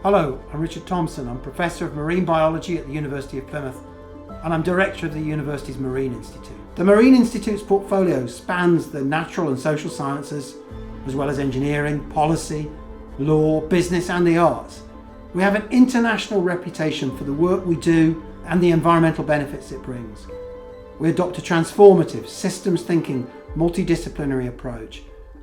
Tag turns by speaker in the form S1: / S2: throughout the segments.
S1: Hello, I'm Richard Thompson. I'm Professor of Marine Biology at the University of Plymouth and I'm Director of the University's Marine Institute. The Marine Institute's portfolio spans the natural and social sciences, as well as engineering, policy, law, business and the arts. We have an international reputation for the work we do and the environmental benefits it brings. We adopt a transformative, systems thinking, multidisciplinary approach,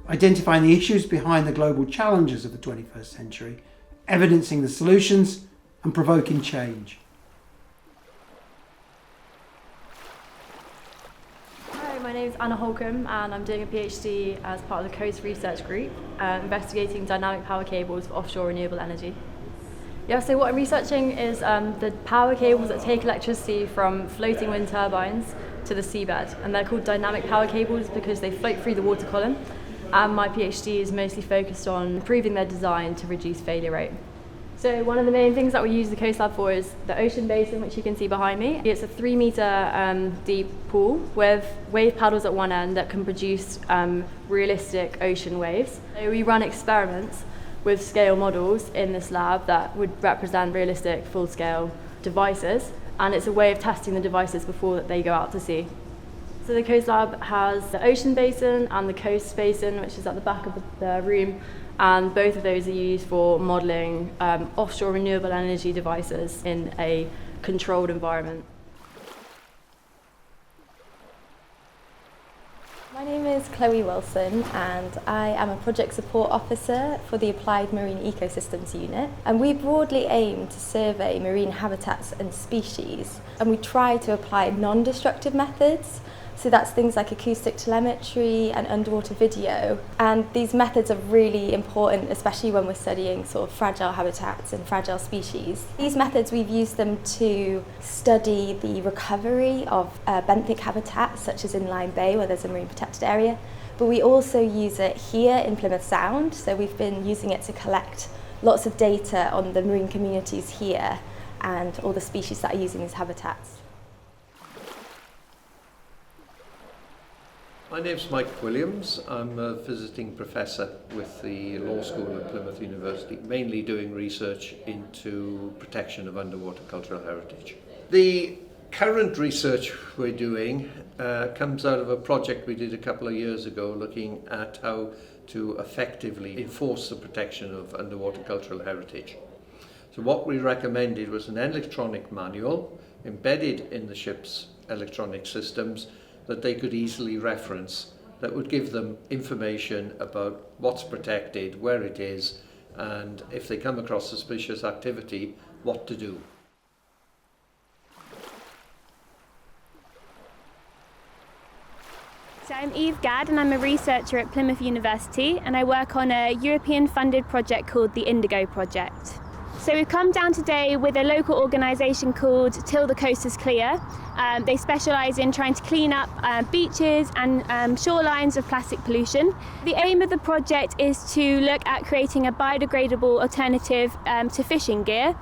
S1: identifying the issues behind the global challenges of the 21st century, evidencing the solutions and provoking change.
S2: Hi, my name is Anna Holcomb and I'm doing a PhD as part of the Coast Research Group, investigating dynamic power cables for offshore renewable energy. Yeah, so what I'm researching is the power cables that take electricity from floating wind turbines to the seabed, and they're called dynamic power cables because they float through the water column, and my PhD is mostly focused on improving their design to reduce failure rate. So one of the main things that we use the Coast Lab for is the ocean basin, which you can see behind me. It's a 3-metre deep pool with wave paddles at one end that can produce realistic ocean waves. So we run experiments with scale models in this lab that would represent realistic full-scale devices, and it's a way of testing the devices before they go out to sea. So the Coast Lab has the ocean basin and the coast basin, which is at the back of the room, and both of those are used for modelling offshore renewable energy devices in a controlled environment.
S3: My name is Chloe Wilson and I am a Project Support Officer for the Applied Marine Ecosystems Unit, and we broadly aim to survey marine habitats and species, and we try to apply non-destructive methods. So that's things like acoustic telemetry and underwater video, and these methods are really important, especially when we're studying sort of fragile habitats and fragile species. These methods, we've used them to study the recovery of benthic habitats, such as in Lyme Bay where there's a marine protected area, but we also use it here in Plymouth Sound, so we've been using it to collect lots of data on the marine communities here and all the species that are using these habitats.
S4: My name's Mike Williams. I'm a visiting professor with the law school at Plymouth University, mainly doing research into protection of underwater cultural heritage. The current research we're doing comes out of a project we did a couple of years ago looking at how to effectively enforce the protection of underwater cultural heritage. So what we recommended was an electronic manual embedded in the ship's electronic systems that they could easily reference, that would give them information about what's protected, where it is, and if they come across suspicious activity, what to do.
S5: So I'm Eve Gadd and I'm a researcher at Plymouth University, and I work on a European funded project called the Indigo Project. So we've come down today with a local organisation called Till the Coast is Clear. They specialise in trying to clean up beaches and shorelines of plastic pollution. The aim of the project is to look at creating a biodegradable alternative to fishing gear,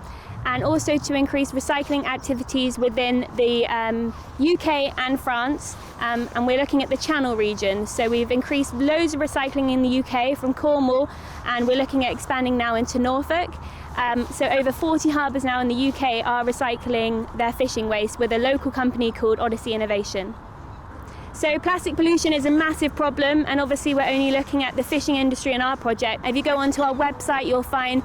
S5: and also to increase recycling activities within the UK and France, and we're looking at the Channel region. So we've increased loads of recycling in the UK from Cornwall, and we're looking at expanding now into Norfolk. So over 40 harbours now in the UK are recycling their fishing waste with a local company called Odyssey Innovation. So plastic pollution is a massive problem, and obviously we're only looking at the fishing industry in our project. If you go onto our website, you'll find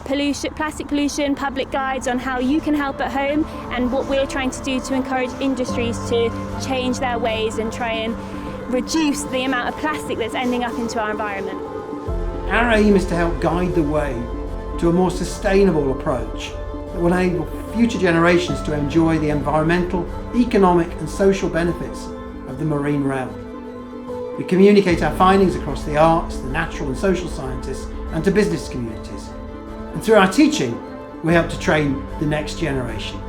S5: plastic pollution, public guides on how you can help at home, and what we're trying to do to encourage industries to change their ways and try and reduce the amount of plastic that's ending up into our environment.
S1: Our aim is to help guide the way to a more sustainable approach that will enable future generations to enjoy the environmental, economic and social benefits of the marine realm. We communicate our findings across the arts, the natural and social sciences and to business communities. And through our teaching, we help to train the next generation.